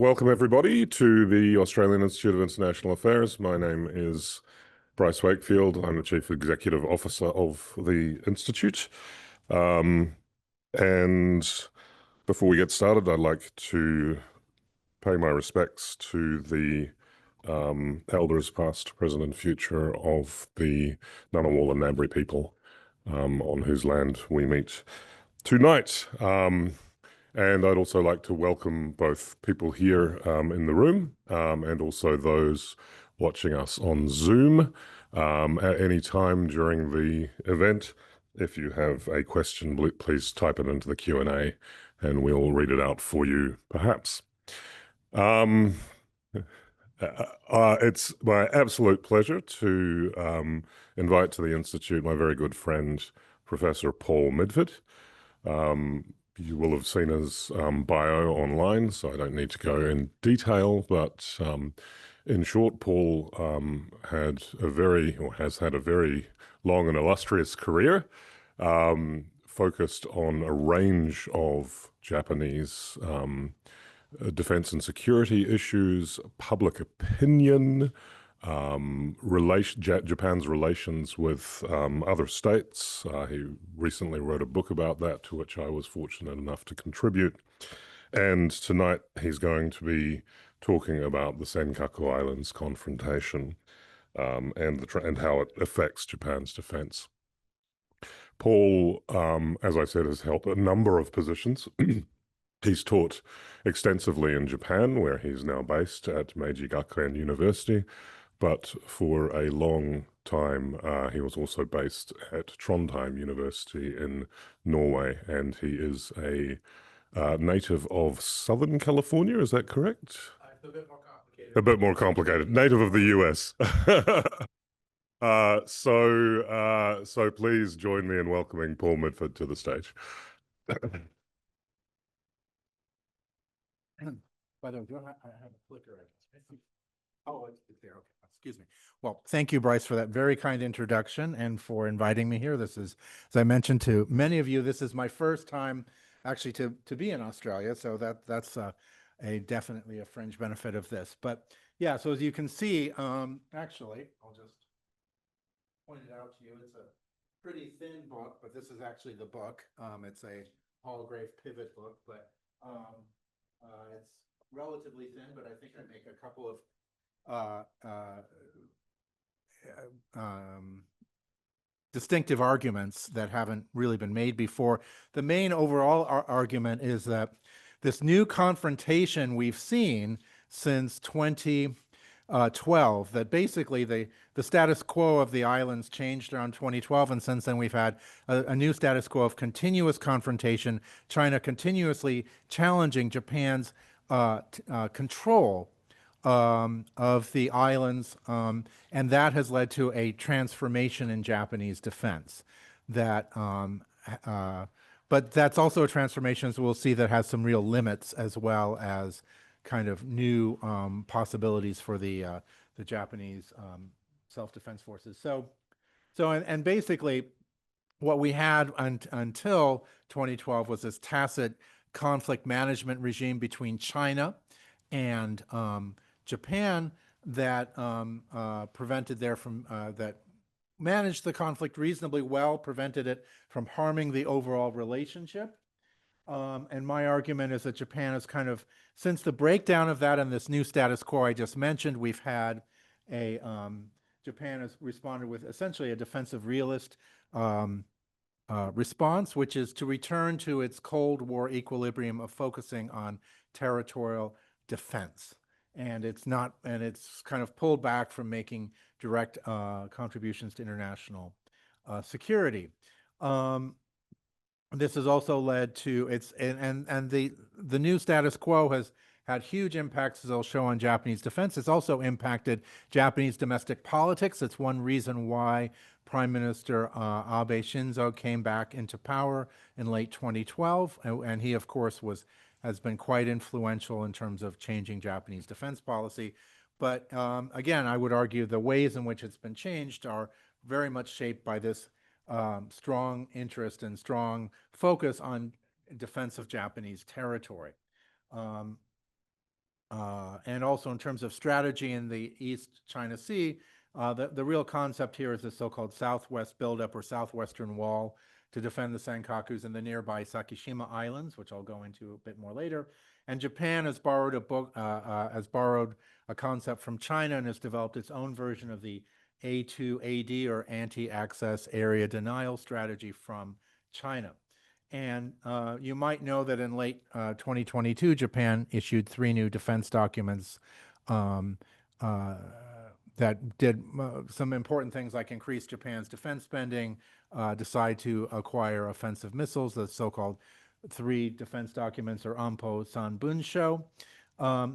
Welcome, everybody, to the Australian Institute of International Affairs. My name is Bryce Wakefield. I'm the Chief Executive Officer of the Institute. And before we get started, I'd like to pay my respects to the elders, past, present, and future of the Ngunnawal and Ngambri people on whose land we meet tonight. And I'd also like to welcome both people here in the room and also those watching us on Zoom at any time during the event. If you have a question, please type it into the Q&A and we'll read it out for you, perhaps. It's my absolute pleasure to invite to the Institute my very good friend, Professor Paul Midford. You will have seen his bio online, so I don't need to go in detail, but in short, Paul has had a very long and illustrious career, focused on a range of Japanese defense and security issues, public opinion, Japan's relations with other states. He recently wrote a book about that, to which I was fortunate enough to contribute. And tonight he's going to be talking about the Senkaku Islands confrontation and how it affects Japan's defense. Paul, as I said, has held a number of positions. He's taught extensively in Japan, where he's now based at Meiji Gakuin University, but for a long time he was also based at Trondheim University in Norway, and he is a native of Southern California, is that correct? It's a bit more complicated. A bit more complicated. Native of the US. So please join me in welcoming Paul Midford to the stage. By the way, I have a clicker? Oh, it's there. Okay. Excuse me. Well, thank you, Bryce, for that very kind introduction and for inviting me here. This is, as I mentioned to many of you, this is my first time actually to be in Australia. So that's definitely a fringe benefit of this. But yeah, so as you can see, actually, I'll just point it out to you. It's a pretty thin book, but this is actually the book. It's a Hallgrave pivot book, but it's relatively thin, but I think I make a couple of distinctive arguments that haven't really been made before. The main overall argument is that this new confrontation we've seen since 2012, that basically the status quo of the islands changed around 2012, and since then we've had a new status quo of continuous confrontation, China continuously challenging Japan's control of the islands, and that has led to a transformation in Japanese defense. But that's also a transformation, as we'll see, that has some real limits as well as kind of new possibilities for the Japanese self-defense forces. And basically, what we had until 2012 was this tacit conflict management regime between China and Japan that prevented that managed the conflict reasonably well, prevented it from harming the overall relationship. And my argument is that Japan is kind of, since the breakdown of that and this new status quo I just mentioned, we've had Japan has responded with essentially a defensive realist response, which is to return to its Cold War equilibrium of focusing on territorial defense. And it's kind of pulled back from making direct contributions to international security. This has also led to the new status quo has had huge impacts, as I'll show, on Japanese defense. It's also impacted Japanese domestic politics. It's one reason why Prime Minister Abe Shinzo came back into power in late 2012, and he, of course, has been quite influential in terms of changing Japanese defense policy. But again, I would argue the ways in which it's been changed are very much shaped by this strong interest and strong focus on defense of Japanese territory. and also in terms of strategy in the East China Sea, the real concept here is the so-called Southwest buildup or Southwestern Wall to defend the Senkakus and the nearby Sakishima Islands, which I'll go into a bit more later. And Japan has borrowed a concept from China and has developed its own version of the A2AD or anti-access area denial strategy from China. And you might know that in late 2022, Japan issued 3 new defense documents um, that did some important things like increase Japan's defense spending, decide to acquire offensive missiles, the so-called 3 defense documents or Anpo Sanbunsho.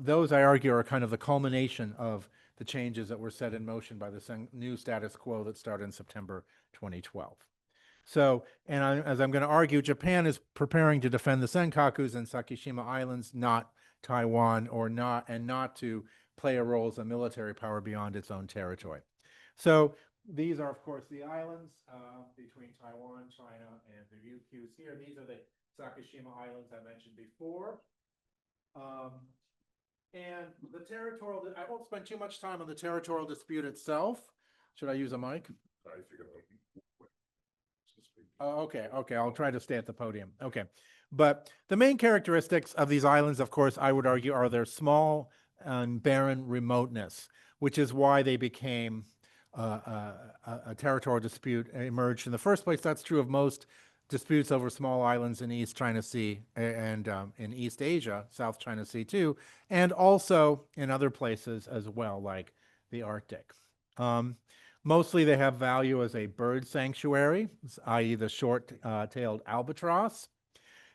Those, I argue, are kind of the culmination of the changes that were set in motion by the new status quo that started in September 2012. So, as I'm going to argue, Japan is preparing to defend the Senkakus and Sakishima Islands, not Taiwan, and not to play a role as a military power beyond its own territory. So these are, of course, the islands between Taiwan, China, and the Ryukyus here. These are the Sakishima Islands I mentioned before. And the territorial, I won't spend too much time on the territorial dispute itself. Should I use a mic? Oh, okay, I'll try to stay at the podium. Okay. But the main characteristics of these islands, of course, I would argue, are their small and barren remoteness, which is why they became a territorial dispute emerged in the first place. That's true of most disputes over small islands in East China Sea and in East Asia, South China Sea too, and also in other places as well, like the Arctic. Mostly they have value as a bird sanctuary, i.e. the short-tailed albatross.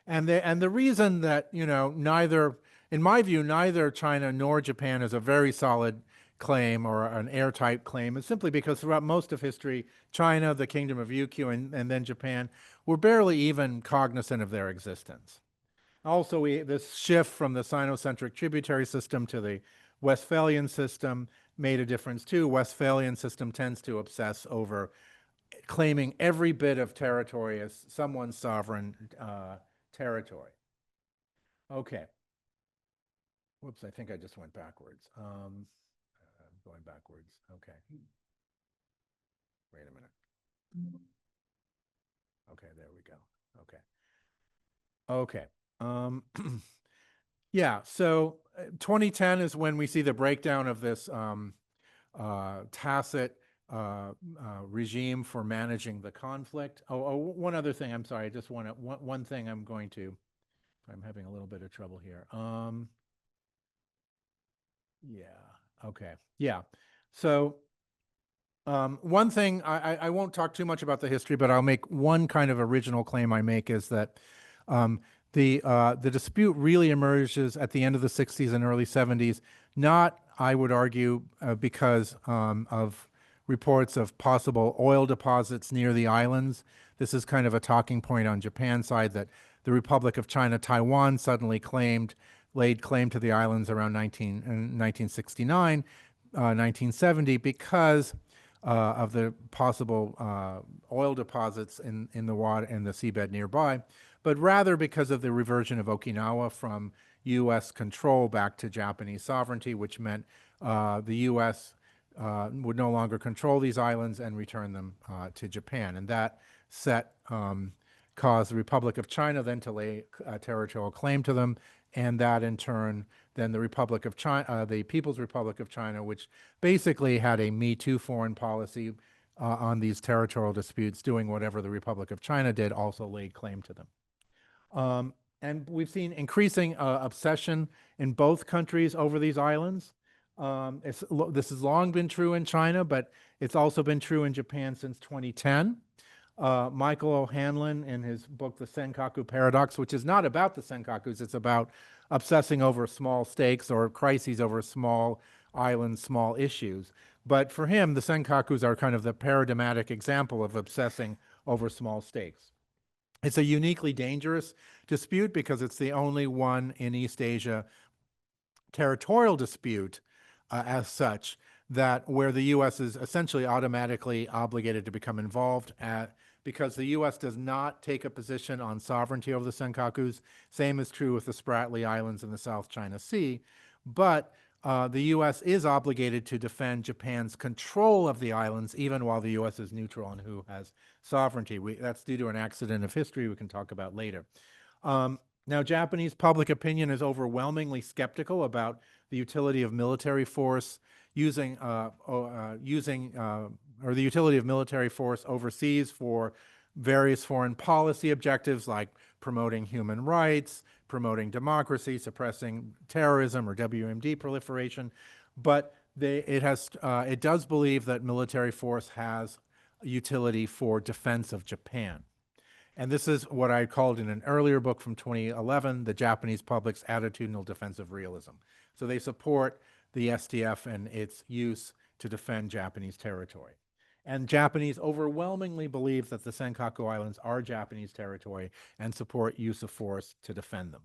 And the reason that, in my view, neither China nor Japan has a very solid claim or an airtight claim is simply because throughout most of history, China, the Kingdom of Ryukyu, and then Japan were barely even cognizant of their existence. Also, this shift from the Sinocentric tributary system to the Westphalian system made a difference too. Westphalian system tends to obsess over claiming every bit of territory as someone's sovereign territory. Okay. Whoops, I think I just went backwards. I'm going backwards. Okay. Wait a minute. Okay, there we go. Okay. Okay. Yeah, so 2010 is when we see the breakdown of this tacit regime for managing the conflict. Oh, one other thing, I'm sorry, I just want to, one thing I'm having a little bit of trouble here. Yeah, okay, yeah. So one thing, I won't talk too much about the history, but I'll make one kind of original claim I make is that the dispute really emerges at the end of the 60s and early 70s, not, I would argue, because of reports of possible oil deposits near the islands. This is kind of a talking point on Japan's side that the Republic of China, Taiwan, suddenly laid claim to the islands around 1969, 1970, because of the possible oil deposits in the water and the seabed nearby, but rather because of the reversion of Okinawa from U.S. control back to Japanese sovereignty, which meant the U.S. Would no longer control these islands and return them to Japan. And that caused the Republic of China then to lay a territorial claim to them, and that in turn, then the Republic of China, the People's Republic of China, which basically had a Me Too foreign policy on these territorial disputes, doing whatever the Republic of China did, also laid claim to them. And we've seen increasing obsession in both countries over these islands. This has long been true in China, but it's also been true in Japan since 2010. Michael O'Hanlon, in his book, The Senkaku Paradox, which is not about the Senkakus, it's about obsessing over small stakes or crises over small islands, small issues. But for him, the Senkakus are kind of the paradigmatic example of obsessing over small stakes. It's a uniquely dangerous dispute because it's the only one in East Asia territorial dispute as such that where the U.S. is essentially automatically obligated to become involved because the U.S. does not take a position on sovereignty over the Senkakus. Same is true with the Spratly Islands in the South China Sea. but the U.S. is obligated to defend Japan's control of the islands, even while the U.S. is neutral and who has sovereignty. That's due to an accident of history we can talk about later. Now, Japanese public opinion is overwhelmingly skeptical about the utility of military force or the utility of military force overseas for various foreign policy objectives like promoting human rights, promoting democracy, suppressing terrorism or WMD proliferation. But it does believe that military force has utility for defense of Japan. And this is what I called in an earlier book from 2011, the Japanese public's attitudinal defensive realism. So they support the SDF and its use to defend Japanese territory. And Japanese overwhelmingly believe that the Senkaku Islands are Japanese territory and support use of force to defend them.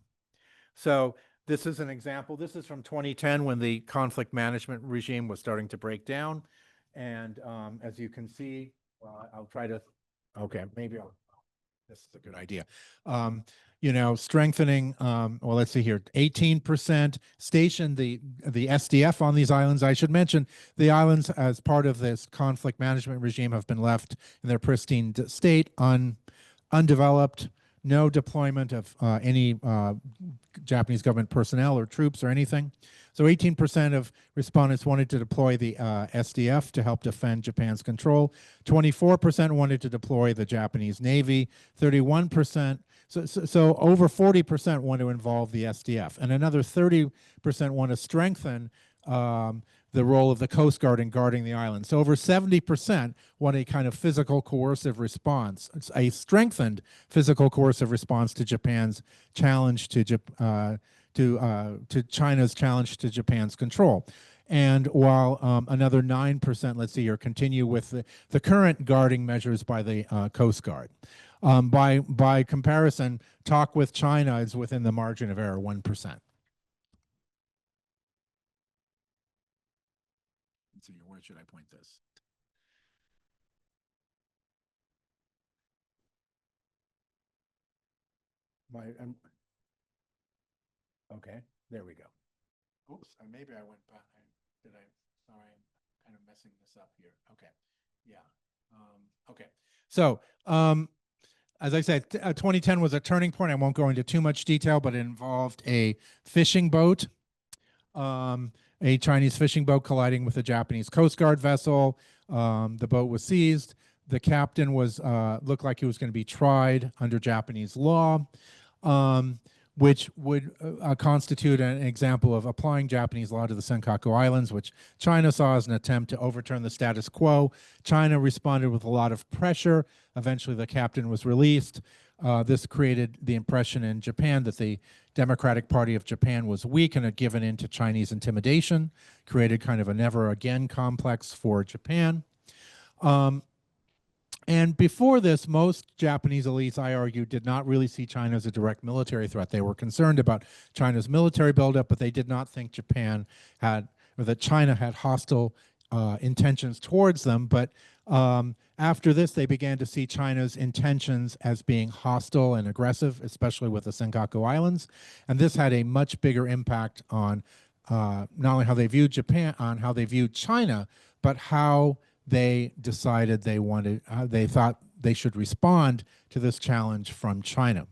So this is an example. This is from 2010 when the conflict management regime was starting to break down. And as you can see, I'll try to, okay, maybe this is a good idea. Strengthening, well, let's see here, 18% stationed the SDF on these islands. I should mention the islands, as part of this conflict management regime, have been left in their pristine state, undeveloped, no deployment of any Japanese government personnel or troops or anything. So 18% of respondents wanted to deploy the SDF to help defend Japan's control. 24% wanted to deploy the Japanese Navy. 31%, so over 40% want to involve the SDF. And another 30% want to strengthen the role of the Coast Guard in guarding the island. So over 70% want a kind of physical coercive response, it's a strengthened physical coercive response to Japan's challenge to China's challenge to Japan's control. And while another 9%, let's see here, continue with the current guarding measures by the Coast Guard. By comparison, talk with China is within the margin of error, 1%. Let's see, where should I point this? Okay, there we go. Oops, maybe I went back. Sorry, I'm kind of messing this up here. Okay, yeah. Okay, so as I said, 2010 was a turning point. I won't go into too much detail, but it involved a fishing boat, a Chinese fishing boat colliding with a Japanese Coast Guard vessel. The boat was seized. The captain looked like he was going to be tried under Japanese law, which would constitute an example of applying Japanese law to the Senkaku Islands, which China saw as an attempt to overturn the status quo. China responded with a lot of pressure. Eventually, the captain was released. This created the impression in Japan that the Democratic Party of Japan was weak and had given in to Chinese intimidation, created kind of a never again complex for Japan. And before this, most Japanese elites, I argue, did not really see China as a direct military threat. They were concerned about China's military buildup, but they did not think Japan had, or that China had hostile intentions towards them. But after this, they began to see China's intentions as being hostile and aggressive, especially with the Senkaku Islands. And this had a much bigger impact on not only how they viewed Japan, on how they viewed China, but how they decided they thought they should respond to this challenge from China.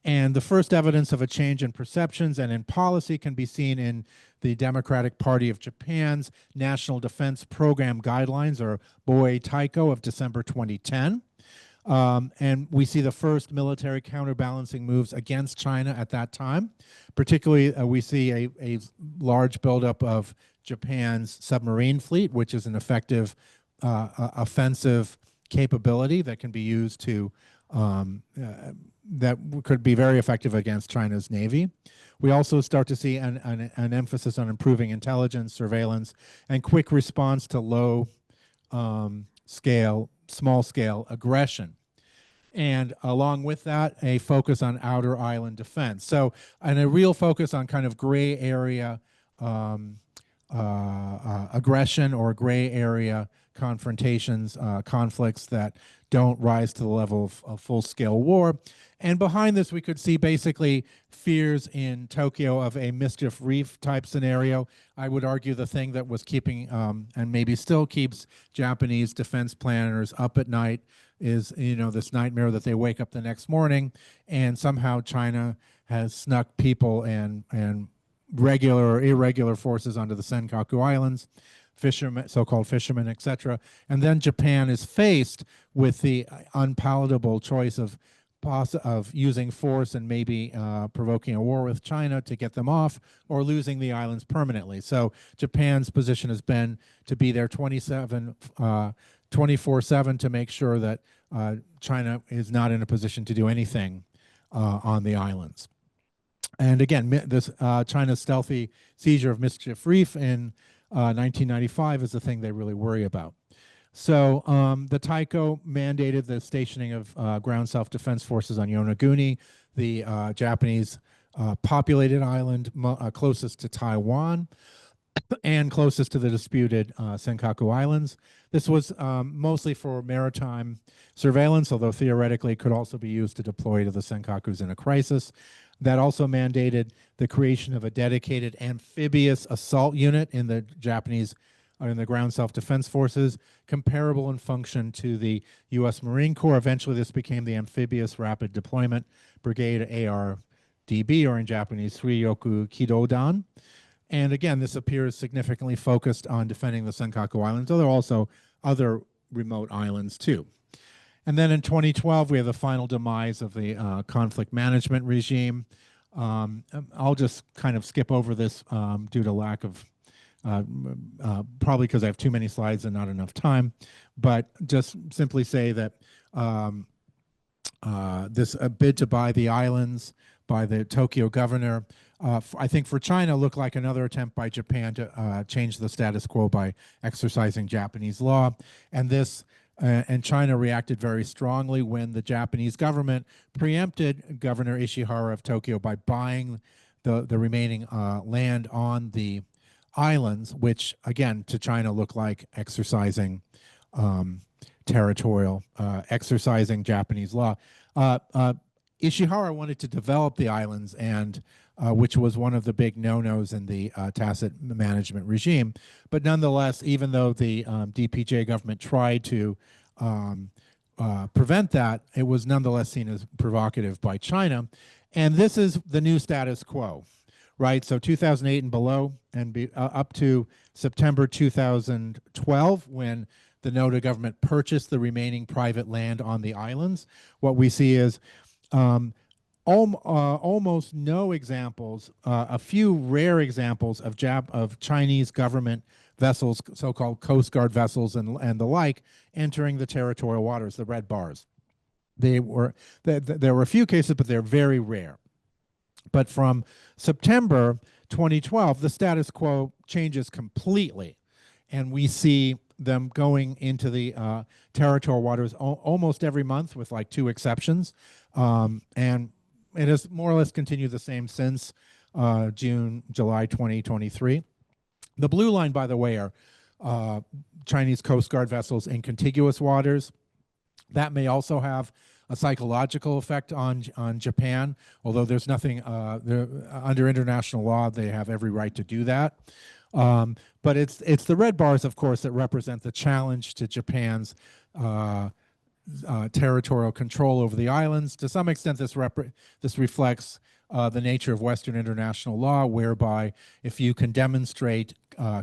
And the first evidence of a change in perceptions and in policy can be seen in the Democratic Party of Japan's National Defense Program Guidelines, or BOE Taiko, of December 2010. And we see the first military counterbalancing moves against China at that time. Particularly, we see a large buildup of Japan's submarine fleet, which is an effective offensive capability that can be used to, that could be very effective against China's Navy. We also start to see an emphasis on improving intelligence, surveillance, and quick response to low scale, small scale aggression. And along with that, a focus on outer island defense. So, and a real focus on kind of gray area aggression or gray area confrontations, conflicts that don't rise to the level of full-scale war. And behind this, we could see basically fears in Tokyo of a mischief reef type scenario. I would argue the thing that was keeping, and maybe still keeps, Japanese defense planners up at night is, this nightmare that they wake up the next morning and somehow China has snuck people and regular or irregular forces onto the Senkaku Islands, fishermen, so-called fishermen, etc. And then Japan is faced with the unpalatable choice of using force and maybe provoking a war with China to get them off, or losing the islands permanently. So Japan's position has been to be there 24/7 to make sure that China is not in a position to do anything on the islands. And again, this China's stealthy seizure of Mischief Reef in 1995 is the thing they really worry about. So the Taiko mandated the stationing of ground self-defense forces on Yonaguni, the Japanese populated island closest to Taiwan and closest to the disputed Senkaku Islands. This was mostly for maritime surveillance, although theoretically it could also be used to deploy to the Senkakus in a crisis. That also mandated the creation of a dedicated amphibious assault unit in the Japanese in the ground self-defense forces, comparable in function to the U.S. Marine Corps. Eventually, this became the Amphibious Rapid Deployment Brigade, ARDB, or in Japanese, Suiyoku Kidodan. And again, this appears significantly focused on defending the Senkaku Islands, though there are also other remote islands too. And then in 2012, we have the final demise of the conflict management regime. I'll just kind of skip over this due to lack of probably because I have too many slides and not enough time, but just simply say that this bid to buy the islands by the Tokyo governor, I think for China, looked like another attempt by Japan to change the status quo by exercising Japanese law. And this and China reacted very strongly when the Japanese government preempted Governor Ishihara of Tokyo by buying the remaining land on the islands, which again to China look like exercising territorial, exercising Japanese law. Ishihara wanted to develop the islands, and which was one of the big no-nos in the tacit management regime. But nonetheless, even though the DPJ government tried to prevent that, it was nonetheless seen as provocative by China. And this is the new status quo, right? So 2008 and below, and up to September 2012, when the Noda government purchased the remaining private land on the islands, what we see is almost no examples, a few rare examples of Chinese government vessels, so-called Coast Guard vessels and the like, entering the territorial waters, the red bars. There were a few cases, but they're very rare. But from September 2012, the status quo changes completely, and we see them going into the territorial waters almost every month, with like 2 exceptions. And it has more or less continued the same since July 2023. The blue line, by the way, are Chinese Coast Guard vessels in contiguous waters. That may also have a psychological effect on Japan, although there's nothing, under international law, they have every right to do that. But it's the red bars, of course, that represent the challenge to Japan's territorial control over the islands. To some extent, this reflects the nature of Western international law, whereby if you can demonstrate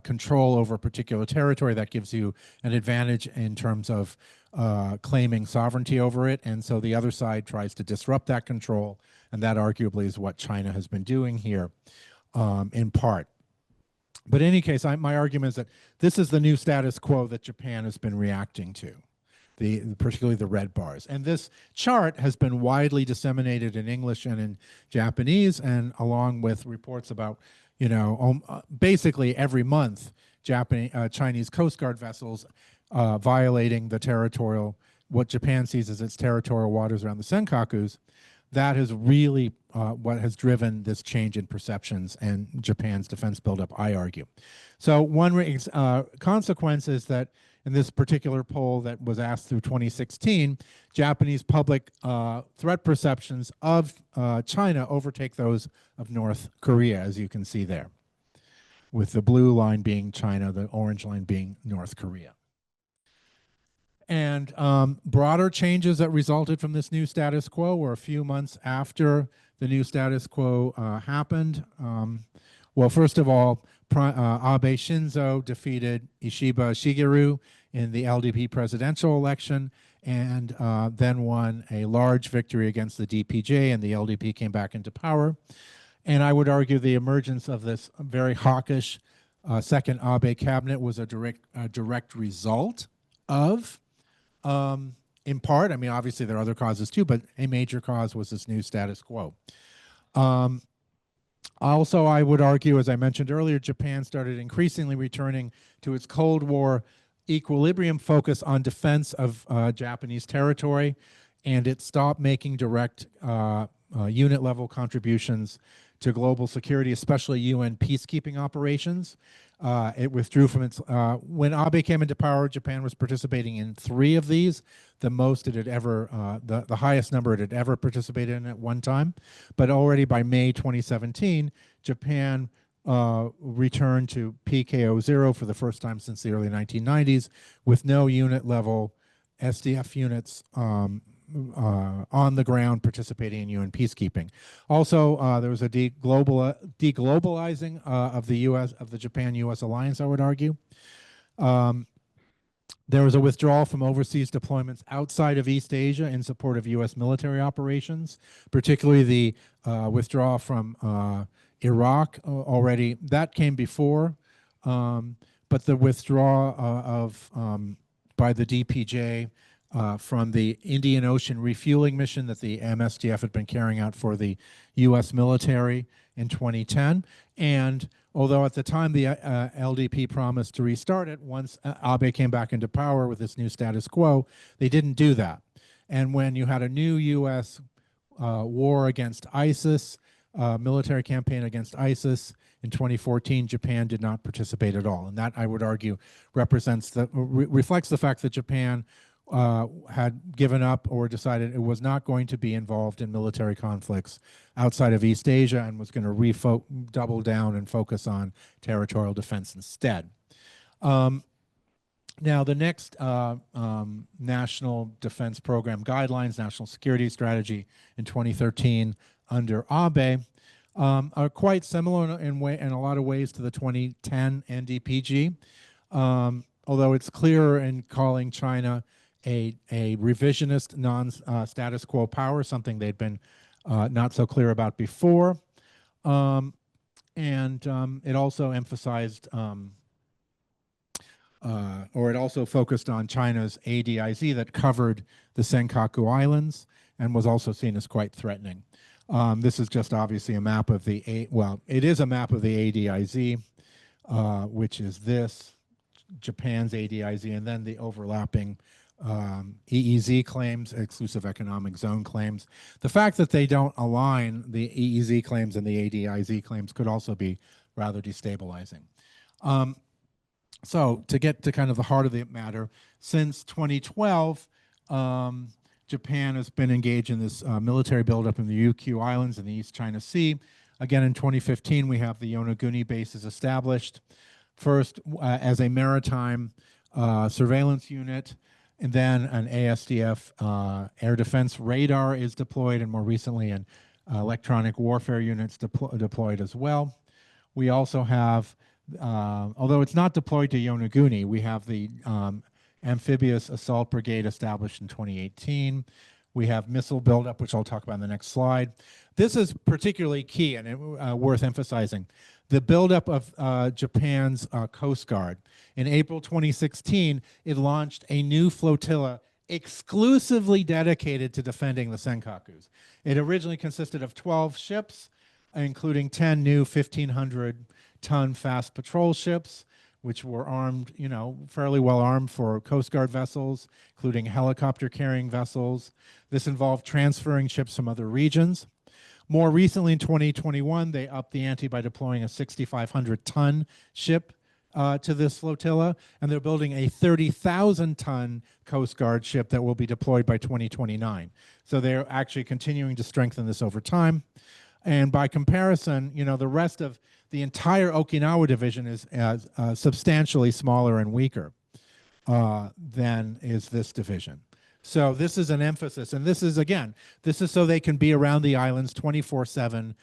control over a particular territory, that gives you an advantage in terms of claiming sovereignty over it. And so the other side tries to disrupt that control, and that arguably is what China has been doing here in part. But in any case, my argument is that this is the new status quo that Japan has been reacting to, particularly the red bars. And this chart has been widely disseminated in English and in Japanese, and along with reports about, basically every month, Chinese Coast Guard vessels violating the territorial, what Japan sees as its territorial waters around the Senkakus. that is really what has driven this change in perceptions and Japan's defense buildup, I argue. So one consequence is that in this particular poll that was asked through 2016, Japanese public threat perceptions of China overtake those of North Korea, as you can see there, with the blue line being China, the orange line being North Korea. And broader changes that resulted from this new status quo were a few months after the new status quo happened. Well, first of all, Abe Shinzo defeated Ishiba Shigeru in the LDP presidential election and then won a large victory against the DPJ, and the LDP came back into power. And I would argue the emergence of this very hawkish second Abe cabinet was a direct result of, in part, I mean, obviously there are other causes too, but a major cause was this new status quo. Also, I would argue, as I mentioned earlier, Japan started increasingly returning to its Cold War equilibrium focus on defense of Japanese territory, and it stopped making direct unit-level contributions to global security, especially UN peacekeeping operations. It withdrew from its, when Abe came into power, Japan was participating in 3 of these, the most it had ever, the highest number it had ever participated in at one time. But already by May 2017, Japan returned to PKO 0 for the first time since the early 1990s, with no unit level SDF units on the ground participating in UN peacekeeping. Also, there was a deglobalizing of the U.S. of the Japan-U.S. alliance, I would argue. There was a withdrawal from overseas deployments outside of East Asia in support of U.S. military operations, particularly the withdrawal from Iraq already. That came before, but the withdrawal of by the DPJ from the Indian Ocean refueling mission that the MSDF had been carrying out for the U.S. military in 2010. And although at the time the LDP promised to restart it once Abe came back into power with this new status quo, they didn't do that. And when you had a new U.S. war against ISIS, military campaign against ISIS in 2014, Japan did not participate at all. And that, I would argue, reflects the fact that Japan had given up or decided it was not going to be involved in military conflicts outside of East Asia and was going to double down and focus on territorial defense instead. Now, the next National Defense Program Guidelines, National Security Strategy in 2013 under Abe are quite similar in a lot of ways to the 2010 NDPG, although it's clearer in calling China a revisionist non-status quo power, something they'd been not so clear about before. And it also emphasized, or it also focused on China's ADIZ that covered the Senkaku Islands and was also seen as quite threatening. This is just obviously a map of the, it is a map of the ADIZ, which is this, Japan's ADIZ, and then the overlapping EEZ claims, exclusive economic zone claims. The fact that they don't align, the EEZ claims and the ADIZ claims, could also be rather destabilizing. So to get to kind of the heart of the matter, since 2012, Japan has been engaged in this military buildup in the Ryukyu Islands in the East China Sea. Again, in 2015, we have the Yonaguni bases established, first as a maritime surveillance unit, and then an ASDF air defense radar is deployed, and more recently an electronic warfare units deployed as well. We also have, although it's not deployed to Yonaguni, we have the amphibious assault brigade established in 2018. We have missile buildup, which I'll talk about in the next slide. This is particularly key and worth emphasizing. The buildup of Japan's Coast Guard. In April 2016, it launched a new flotilla exclusively dedicated to defending the Senkakus. It originally consisted of 12 ships, including 10 new 1,500-ton fast patrol ships, which were armed, fairly well armed for Coast Guard vessels, including helicopter carrying vessels. This involved transferring ships from other regions. More recently, in 2021, they upped the ante by deploying a 6,500-ton ship to this flotilla, and they're building a 30,000-ton Coast Guard ship that will be deployed by 2029. So they're actually continuing to strengthen this over time. And by comparison, the rest of the entire Okinawa division is substantially smaller and weaker than is this division. So this is an emphasis, and this is so they can be around the islands 24/7,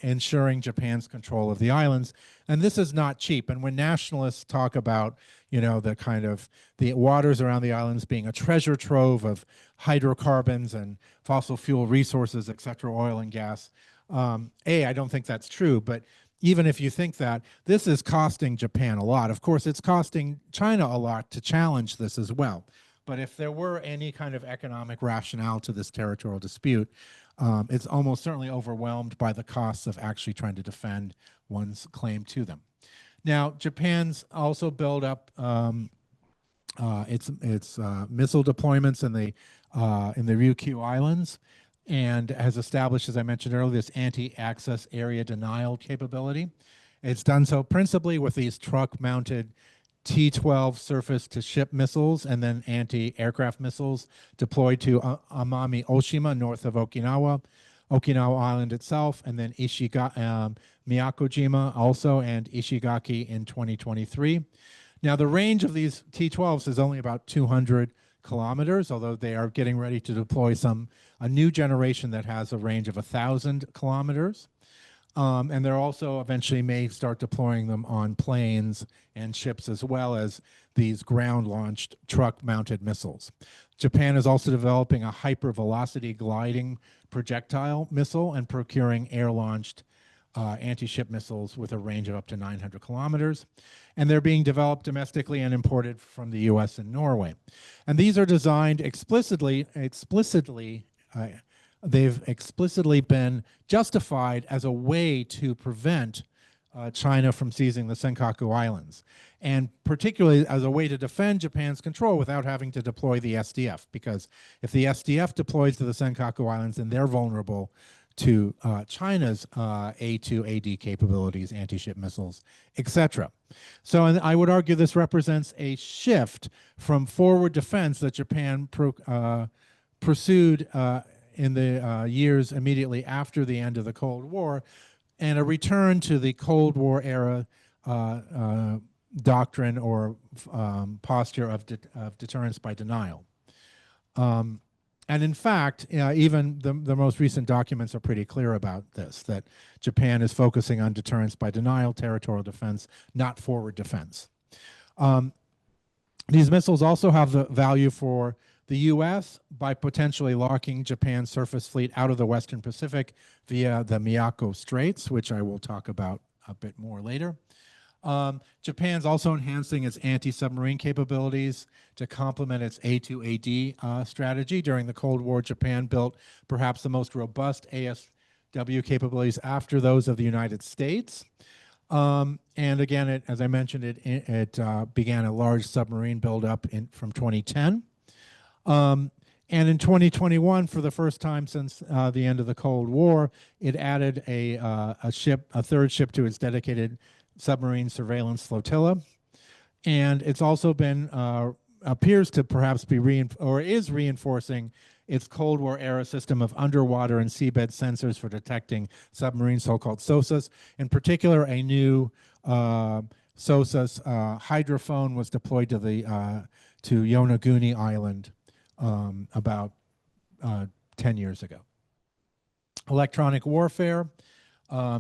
ensuring Japan's control of the islands. And this is not cheap. And when nationalists talk about, the waters around the islands being a treasure trove of hydrocarbons and fossil fuel resources, et cetera, oil and gas, I don't think that's true. But even if you think that, this is costing Japan a lot. Of course, it's costing China a lot to challenge this as well. But if there were any kind of economic rationale to this territorial dispute, it's almost certainly overwhelmed by the costs of actually trying to defend one's claim to them. Now, Japan's also built up its missile deployments in the Ryukyu Islands, and has established, as I mentioned earlier, this anti-access area denial capability. It's done so principally with these truck-mounted T-12 surface-to-ship missiles and then anti-aircraft missiles deployed to Amami Oshima, north of Okinawa Island itself, and then Miyakojima also, and Ishigaki in 2023. Now, the range of these T-12s is only about 200 kilometers, although they are getting ready to deploy a new generation that has a range of 1,000 kilometers. And they're also eventually may start deploying them on planes and ships, as well as these ground-launched truck-mounted missiles. Japan is also developing a hypervelocity gliding projectile missile and procuring air-launched anti-ship missiles with a range of up to 900 kilometers. And they're being developed domestically and imported from the US and Norway. And these are designed they've explicitly been justified as a way to prevent China from seizing the Senkaku Islands, and particularly as a way to defend Japan's control without having to deploy the SDF, because if the SDF deploys to the Senkaku Islands, then they're vulnerable to China's A2AD capabilities, anti-ship missiles, etc. So I would argue this represents a shift from forward defense that Japan pursued in the years immediately after the end of the Cold War, and a return to the Cold War era doctrine or posture of deterrence by denial. And in fact, even the most recent documents are pretty clear about this, that Japan is focusing on deterrence by denial, territorial defense, not forward defense. These missiles also have the value for the U.S. by potentially locking Japan's surface fleet out of the Western Pacific via the Miyako Straits, which I will talk about a bit more later. Japan's also enhancing its anti-submarine capabilities to complement its A2AD strategy. During the Cold War, Japan built perhaps the most robust ASW capabilities after those of the United States. And again, as I mentioned, it began a large submarine buildup from 2010. And in 2021, for the first time since the end of the Cold War, it added a third ship to its dedicated submarine surveillance flotilla. And it's also been, appears to perhaps be is reinforcing its Cold War era system of underwater and seabed sensors for detecting submarines, so-called SOSAs. In particular, a new SOSA's hydrophone was deployed to Yonaguni Island about 10 years ago. Electronic warfare.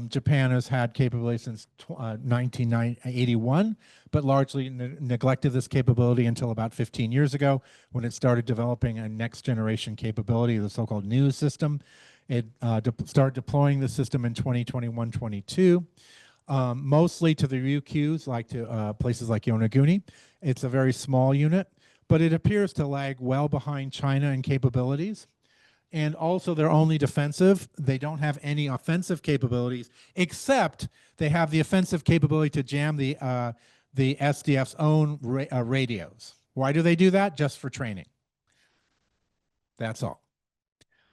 Japan has had capability since 1981, but largely neglected this capability until about 15 years ago, when it started developing a next generation capability, the so-called news system. It started deploying the system in 2021-22, mostly to the Ryukyus, like to places like Yonaguni. It's a very small unit, but it appears to lag well behind China in capabilities. And also, they're only defensive. They don't have any offensive capabilities, except they have the offensive capability to jam the the SDF's own radios. Why do they do that? Just for training. That's all.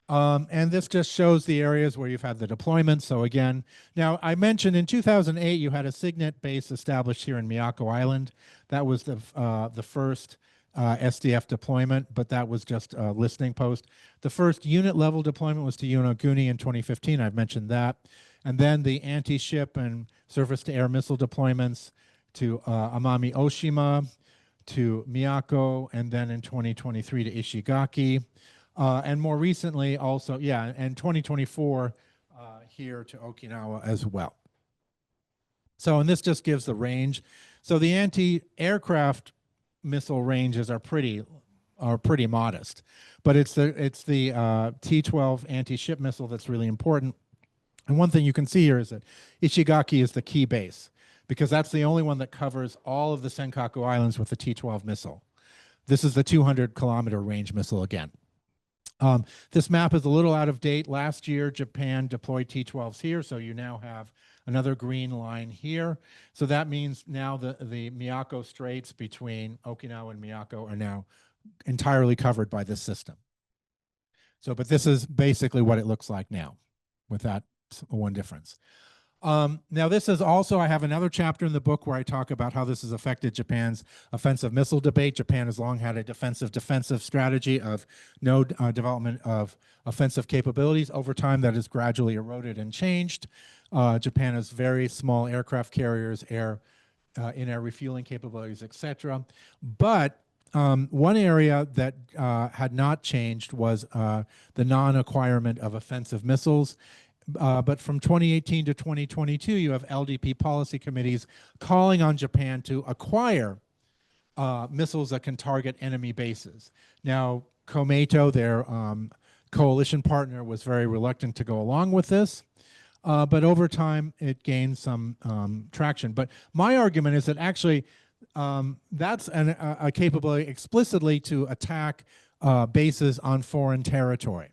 And this just shows the areas where you've had the deployments. So again, now I mentioned in 2008 you had a Signet base established here in Miyako Island. That was the first SDF deployment, but that was just a listening post. The first unit level deployment was to Yonaguni in 2015. I've mentioned that. And then the anti-ship and surface-to-air missile deployments to Amami Oshima, to Miyako, and then in 2023 to Ishigaki. And more recently also, yeah, and 2024 here to Okinawa as well. So, and this just gives the range. So the anti-aircraft missile ranges are pretty modest, but it's the T-12 anti-ship missile that's really important. And one thing you can see here is that Ishigaki is the key base because that's the only one that covers all of the Senkaku Islands with the T-12 missile. This is the 200-kilometer range missile again. This map is a little out of date. Last year, Japan deployed T-12s here, so you now have another green line here. So that means now the Miyako Straits between Okinawa and Miyako are now entirely covered by this system. So, but this is basically what it looks like now with that one difference. Now this is also, I have another chapter in the book where I talk about how this has affected Japan's offensive missile debate. Japan has long had a defensive strategy of no development of offensive capabilities. Over time, that has gradually eroded and changed. Japan has very small aircraft carriers, in-air refueling capabilities, etc. But one area that had not changed was the non-acquirement of offensive missiles. But from 2018 to 2022, you have LDP policy committees calling on Japan to acquire missiles that can target enemy bases. Now, Komeito, their coalition partner, was very reluctant to go along with this, but over time it gained some traction. But my argument is that actually that's a capability explicitly to attack bases on foreign territory.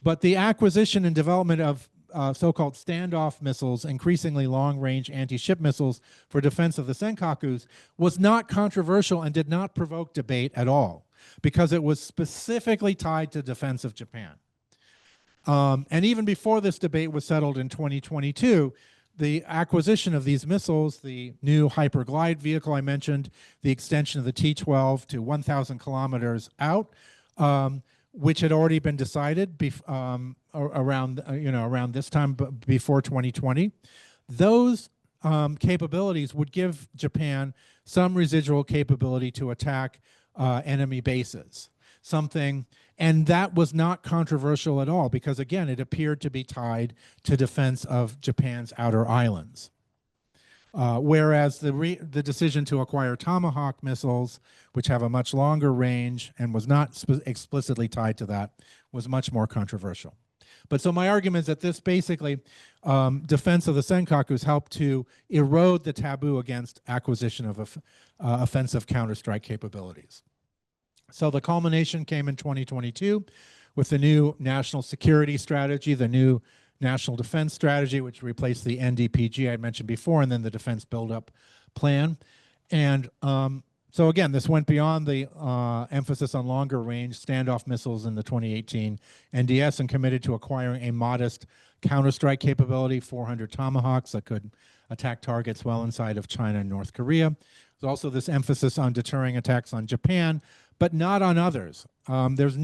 But the acquisition and development of so-called standoff missiles, increasingly long-range anti-ship missiles for defense of the Senkakus, was not controversial and did not provoke debate at all because it was specifically tied to defense of Japan. And even before this debate was settled in 2022, the acquisition of these missiles, the new hyperglide vehicle I mentioned, the extension of the T-12 to 1,000 kilometers out, which had already been decided around this time before 2020. Those capabilities would give Japan some residual capability to attack enemy bases. And that was not controversial at all because, again, it appeared to be tied to defense of Japan's outer islands. Whereas the decision to acquire Tomahawk missiles, which have a much longer range and was not explicitly tied to that, was much more controversial. But so my argument is that this basically defense of the Senkakus helped to erode the taboo against acquisition of offensive counterstrike capabilities. So the culmination came in 2022 with the new national security strategy, the new National Defense Strategy, which replaced the NDPG I mentioned before, and then the Defense Buildup Plan. And so again, this went beyond the emphasis on longer range standoff missiles in the 2018 NDS and committed to acquiring a modest counterstrike capability, 400 Tomahawks that could attack targets well inside of China and North Korea. There's also this emphasis on deterring attacks on Japan, but not on others. Taiwan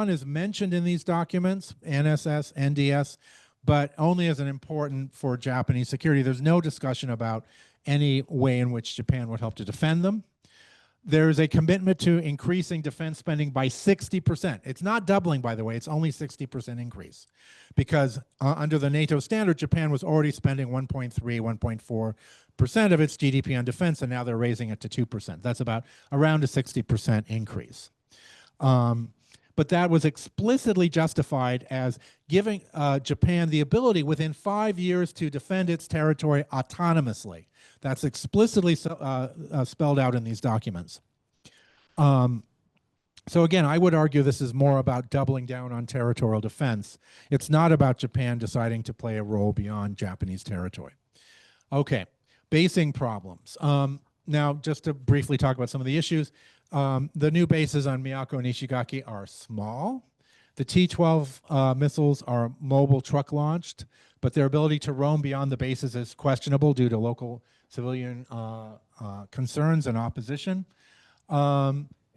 is mentioned in these documents, NSS, NDS, but only as an important for Japanese security. There's no discussion about any way in which Japan would help to defend them. There's a commitment to increasing defense spending by 60%. It's not doubling, by the way, it's only 60% increase. Because under the NATO standard, Japan was already spending 1.3, 1.4% of its GDP on defense, and now they're raising it to 2%. That's about around a 60% increase. But that was explicitly justified as giving Japan the ability within 5 years to defend its territory autonomously. That's explicitly spelled out in these documents. So again, I would argue this is more about doubling down on territorial defense. It's not about Japan deciding to play a role beyond Japanese territory. Okay, basing problems. Now, just to briefly talk about some of the issues, the new bases on Miyako and Ishigaki are small. The T-12 missiles are mobile truck launched, but their ability to roam beyond the bases is questionable due to local civilian concerns and opposition.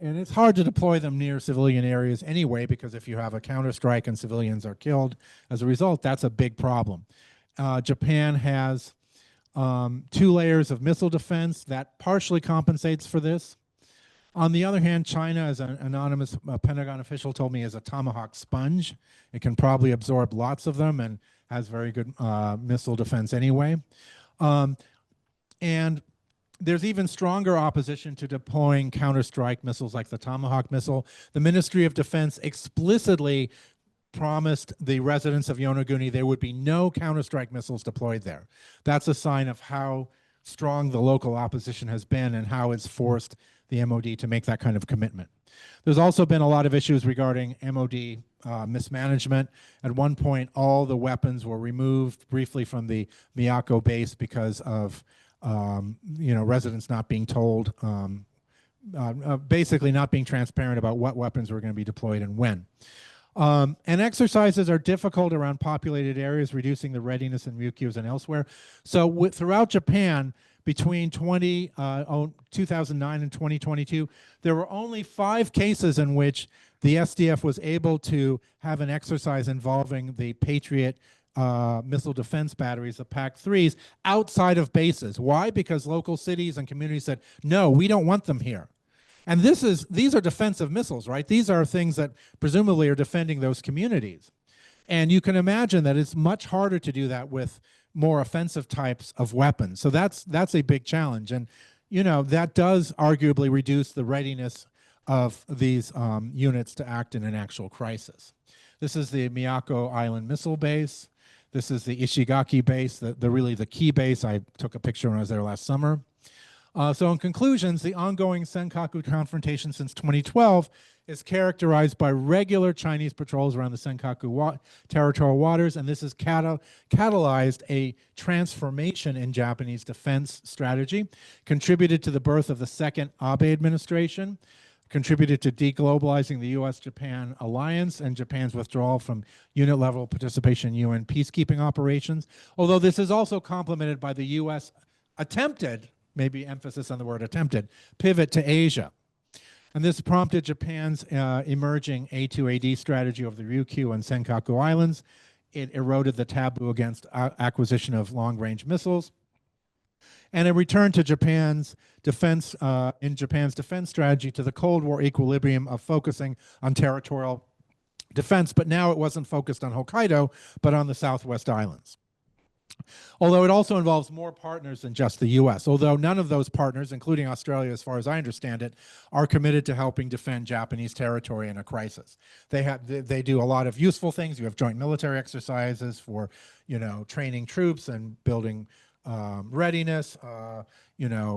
And it's hard to deploy them near civilian areas anyway, because if you have a counterstrike and civilians are killed as a result, that's a big problem. Japan has 2 layers of missile defense that partially compensates for this. On the other hand, China, as an anonymous Pentagon official told me, is a tomahawk sponge. It can probably absorb lots of them and has very good missile defense anyway. And there's even stronger opposition to deploying counterstrike missiles like the Tomahawk missile. The Ministry of Defense explicitly promised the residents of Yonaguni there would be no counterstrike missiles deployed there. That's a sign of how strong the local opposition has been and how it's forced the MOD to make that kind of commitment. There's also been a lot of issues regarding MOD mismanagement. At one point, all the weapons were removed briefly from the Miyako base because of residents not being told, basically not being transparent about what weapons were going to be deployed and when. And exercises are difficult around populated areas, reducing the readiness in Ryukyus and elsewhere. So throughout Japan, between 2009 and 2022, there were only 5 cases in which the SDF was able to have an exercise involving the Patriot missile defense batteries, the PAC-3s, outside of bases. Why? Because local cities and communities said, no, we don't want them here. And these are defensive missiles, right? These are things that presumably are defending those communities. And you can imagine that it's much harder to do that with more offensive types of weapons. So that's a big challenge. And, that does arguably reduce the readiness of these units to act in an actual crisis. This is the Miyako Island Missile Base. This is the Ishigaki base, really the key base. I took a picture when I was there last summer. So in conclusions, the ongoing Senkaku confrontation since 2012 is characterized by regular Chinese patrols around the Senkaku territorial waters, and this has catalyzed a transformation in Japanese defense strategy, contributed to the birth of the second Abe administration, contributed to deglobalizing the U.S.-Japan alliance and Japan's withdrawal from unit-level participation in UN peacekeeping operations, although this is also complemented by the U.S. attempted, maybe emphasis on the word attempted, pivot to Asia. And this prompted Japan's emerging A2AD strategy over the Ryukyu and Senkaku Islands. It eroded the taboo against acquisition of long-range missiles. And it returned to Japan's defense strategy to the Cold War equilibrium of focusing on territorial defense, but now it wasn't focused on Hokkaido, but on the Southwest Islands. Although it also involves more partners than just the U.S., although none of those partners, including Australia, as far as I understand it, are committed to helping defend Japanese territory in a crisis. They do a lot of useful things. You have joint military exercises for, training troops and building readiness,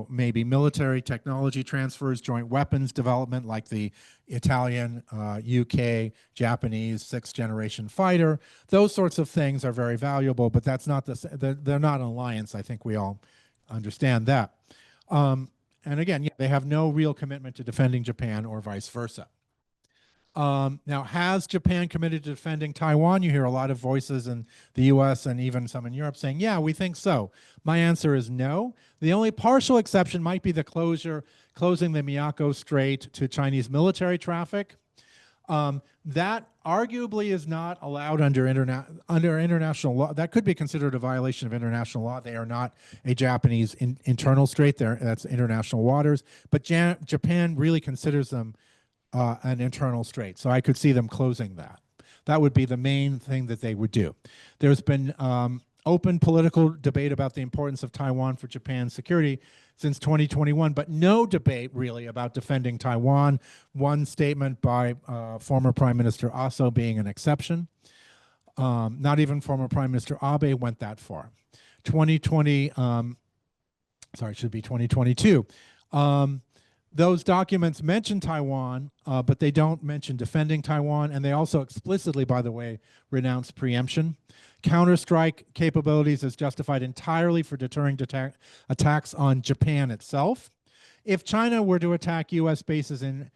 maybe military technology transfers, joint weapons development like the Italian, UK, Japanese 6th-generation fighter. Those sorts of things are very valuable, but that's not they're not an alliance. I think we all understand that. And again, they have no real commitment to defending Japan or vice versa. Now, has Japan committed to defending Taiwan? You hear a lot of voices in the US and even some in Europe saying, yeah, we think so. My answer is no. The only partial exception might be the closing the Miyako Strait to Chinese military traffic. That arguably is not allowed under international law. That could be considered a violation of international law. They are not a Japanese internal strait. That's international waters. But Japan really considers them an internal strait. So I could see them closing that. That would be the main thing that they would do. There's been open political debate about the importance of Taiwan for Japan's security since 2021, but no debate really about defending Taiwan. One statement by former Prime Minister Aso being an exception. Not even former Prime Minister Abe went that far. 2020, sorry, it should be 2022. those documents mention Taiwan, but they don't mention defending Taiwan, and they also explicitly, by the way, renounce preemption. Counterstrike capabilities is justified entirely for deterring attacks on Japan itself. If China were to attack U.S. bases in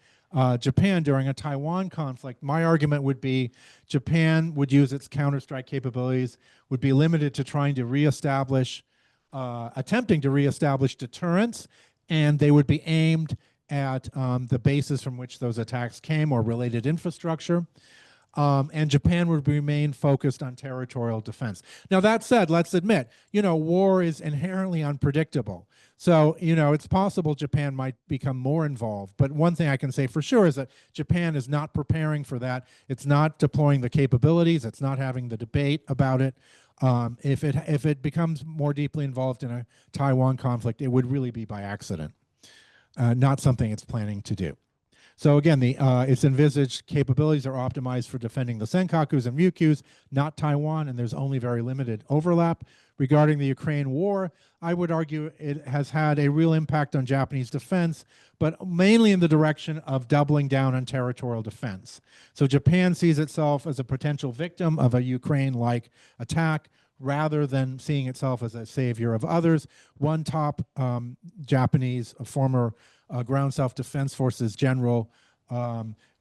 Japan during a Taiwan conflict, my argument would be Japan would use its counterstrike capabilities, would be limited to trying to reestablish, attempting to reestablish deterrence, and they would be aimed at the bases from which those attacks came or related infrastructure. And Japan would remain focused on territorial defense. Now, that said, let's admit, war is inherently unpredictable. So, it's possible Japan might become more involved. But one thing I can say for sure is that Japan is not preparing for that. It's not deploying the capabilities. It's not having the debate about it. If it becomes more deeply involved in a Taiwan conflict, it would really be by accident, not something it's planning to do. So again, its envisaged capabilities are optimized for defending the Senkakus and Ryukyus, not Taiwan, and there's only very limited overlap. Regarding the Ukraine war, I would argue it has had a real impact on Japanese defense, but mainly in the direction of doubling down on territorial defense. So Japan sees itself as a potential victim of a Ukraine-like attack, rather than seeing itself as a savior of others. One top Japanese former ground self-defense forces general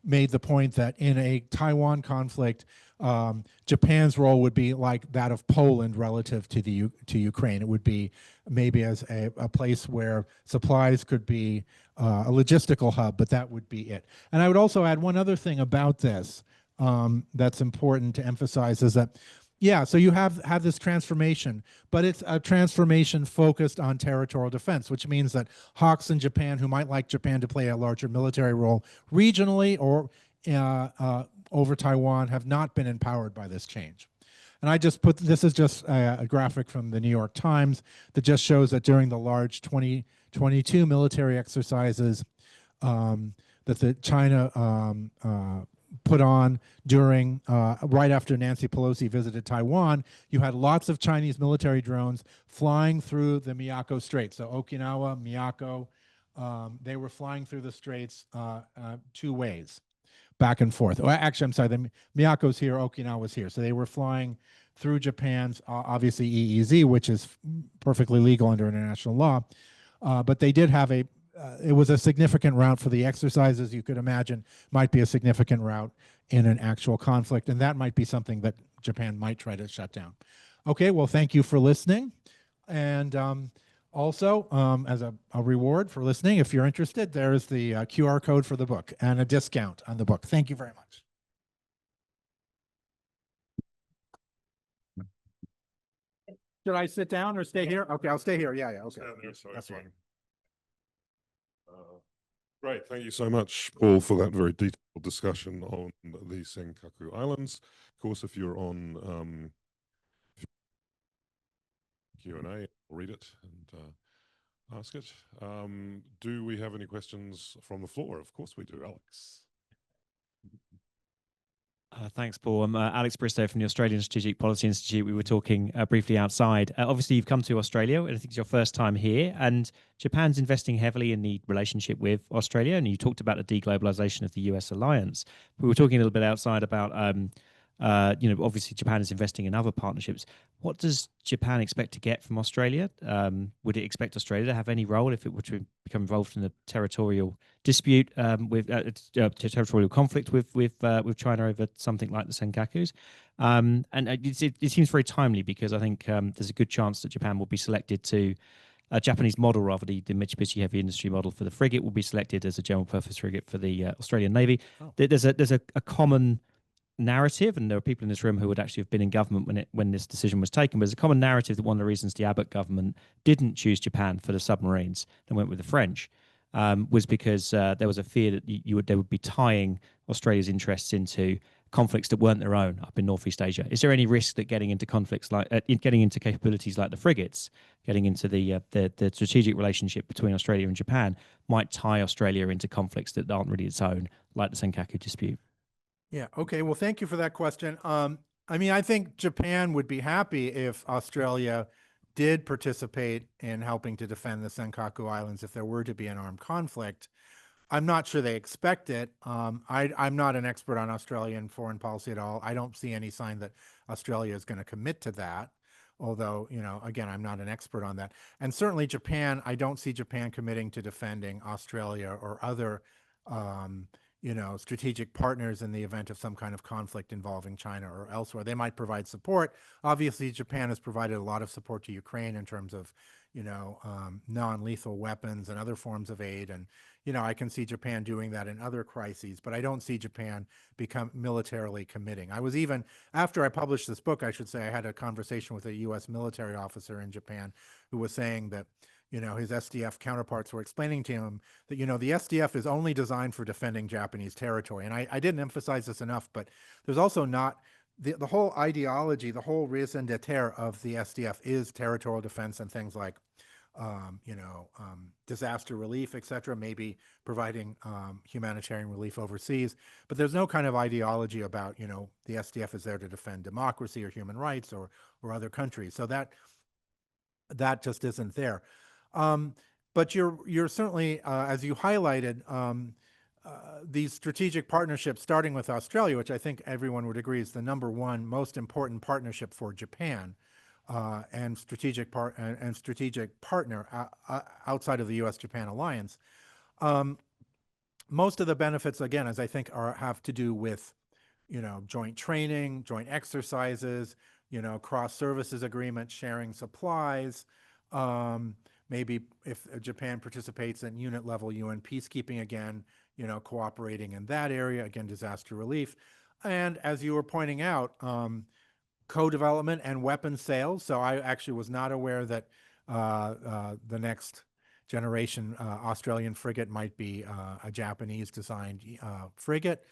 made the point that in a Taiwan conflict, Japan's role would be like that of Poland relative to Ukraine. It would be maybe as a place where supplies could be a logistical hub, but that would be it. And I would also add one other thing about this that's important to emphasize is that yeah, so you have this transformation, but it's a transformation focused on territorial defense, which means that hawks in Japan who might like Japan to play a larger military role regionally or over Taiwan have not been empowered by this change. And I just put, this is just a graphic from the New York Times that just shows that during the large 2022 military exercises that the China put on during, right after Nancy Pelosi visited Taiwan, you had lots of Chinese military drones flying through the Miyako Strait. So Okinawa, Miyako, they were flying through the straits two ways, back and forth. Well, actually, I'm sorry, the Miyako's here, Okinawa's here. So they were flying through Japan's, obviously EEZ, which is perfectly legal under international law. But they did have it was a significant route for the exercises. You could imagine might be a significant route in an actual conflict, and that might be something that Japan might try to shut down. Okay, well, thank you for listening. And also, as a reward for listening, if you're interested, there's the QR code for the book and a discount on the book. Thank you very much. Should I sit down or stay here? Okay, I'll stay here. Yeah, okay. That's fine. Great, thank you so much, Paul, for that very detailed discussion on the Senkaku Islands. Of course, if you're on Q&A, read it and ask it. Do we have any questions from the floor? Of course we do, Alex. Thanks, Paul. I'm Alex Bristow from the Australian Strategic Policy Institute. We were talking briefly outside. Obviously, you've come to Australia, and I think it's your first time here, and Japan's investing heavily in the relationship with Australia, and you talked about the deglobalization of the US alliance. We were talking a little bit outside about, obviously Japan is investing in other partnerships. What does Japan expect to get from Australia? Would it expect Australia to have any role if it were to become involved in a territorial dispute with territorial conflict with China over something like the Senkakus? And it seems very timely because I think there's a good chance that Japan will be selected to a Japanese model, rather the Mitsubishi Heavy Industry model for the frigate will be selected as a general purpose frigate for the Australian Navy. Oh. There's a common narrative, and there are people in this room who would actually have been in government when this decision was taken, but there's a common narrative that one of the reasons the Abbott government didn't choose Japan for the submarines and went with the French was because there was a fear that they would be tying Australia's interests into conflicts that weren't their own up in Northeast Asia. Is there any risk that getting into conflicts like getting into capabilities like the frigates, getting into the strategic relationship between Australia and Japan might tie Australia into conflicts that aren't really its own, like the Senkaku dispute? Yeah, okay, well, thank you for that question. I mean, I think Japan would be happy if Australia did participate in helping to defend the Senkaku Islands if there were to be an armed conflict. I'm not sure they expect it. I'm not an expert on Australian foreign policy at all. I don't see any sign that Australia is going to commit to that. Although, again, I'm not an expert on that. And certainly Japan, I don't see Japan committing to defending Australia or other, strategic partners in the event of some kind of conflict involving China or elsewhere. They might provide support. Obviously, Japan has provided a lot of support to Ukraine in terms of, non-lethal weapons and other forms of aid. And, I can see Japan doing that in other crises, but I don't see Japan become militarily committing. I was even, after I published this book, I should say, I had a conversation with a U.S. military officer in Japan who was saying that, his SDF counterparts were explaining to him that, the SDF is only designed for defending Japanese territory. And I didn't emphasize this enough, but there's also not, the whole ideology, the whole raison d'etre of the SDF is territorial defense and things like, disaster relief, et cetera, maybe providing humanitarian relief overseas. But there's no kind of ideology about, the SDF is there to defend democracy or human rights or other countries. So that just isn't there. But you're certainly, as you highlighted, these strategic partnerships, starting with Australia, which I think everyone would agree is the number one most important partnership for Japan, and strategic partner outside of the U.S.-Japan alliance. Most of the benefits, again, as I think, have to do with, joint training, joint exercises, cross services agreements, sharing supplies. Maybe if Japan participates in unit level UN peacekeeping again, cooperating in that area, again, disaster relief. And as you were pointing out, co-development and weapons sales. So I actually was not aware that the next generation Australian frigate might be a Japanese designed frigate.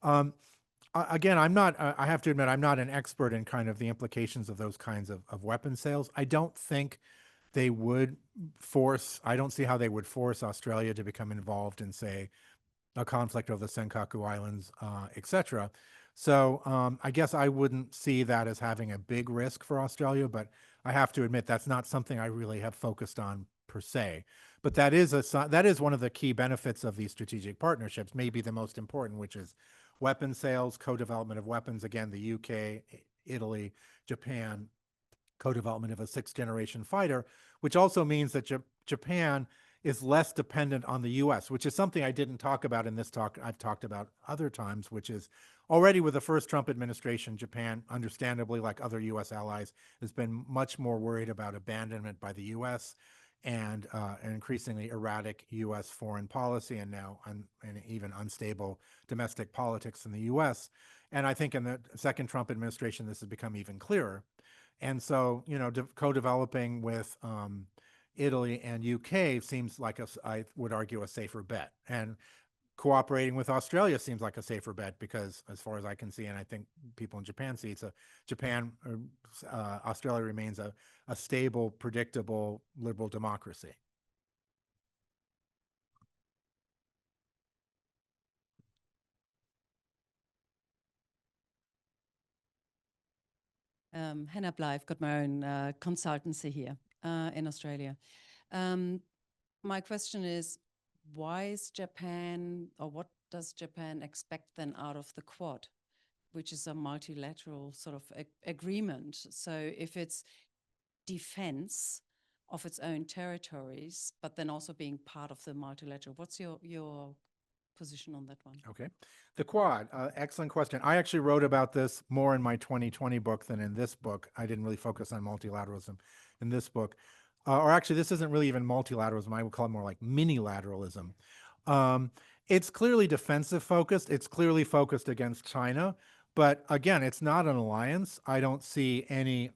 Again, I have to admit, I'm not an expert in kind of the implications of those kinds of weapon sales. I don't think they would I don't see how they would force Australia to become involved in, say, a conflict over the Senkaku Islands, et cetera. So I guess I wouldn't see that as having a big risk for Australia, but I have to admit that's not something I really have focused on per se. But that is one of the key benefits of these strategic partnerships, maybe the most important, which is weapon sales, co-development of weapons. Again, the UK, Italy, Japan, co-development of a sixth-generation fighter, which also means that Japan is less dependent on the U.S., which is something I didn't talk about in this talk. I've talked about other times, which is already with the first Trump administration, Japan, understandably, like other U.S. allies, has been much more worried about abandonment by the U.S. and an increasingly erratic U.S. foreign policy and now and even unstable domestic politics in the U.S. And I think in the second Trump administration, this has become even clearer. And so, co-developing with Italy and UK seems like, I would argue, a safer bet. And cooperating with Australia seems like a safer bet because, as far as I can see, and I think people in Japan see, Australia remains a stable, predictable, liberal democracy. Hannah Bly, I've got my own consultancy here in Australia. My question is, why is Japan, or what does Japan expect then out of the Quad, which is a multilateral sort of agreement? So if it's defense of its own territories, but then also being part of the multilateral, what's your position on that one? Okay. The Quad, excellent question. I actually wrote about this more in my 2020 book than in this book. I didn't really focus on multilateralism in this book. Or actually, this isn't really even multilateralism. I would call it more like mini-lateralism. It's clearly defensive focused. It's clearly focused against China. But again, it's not an alliance. I don't see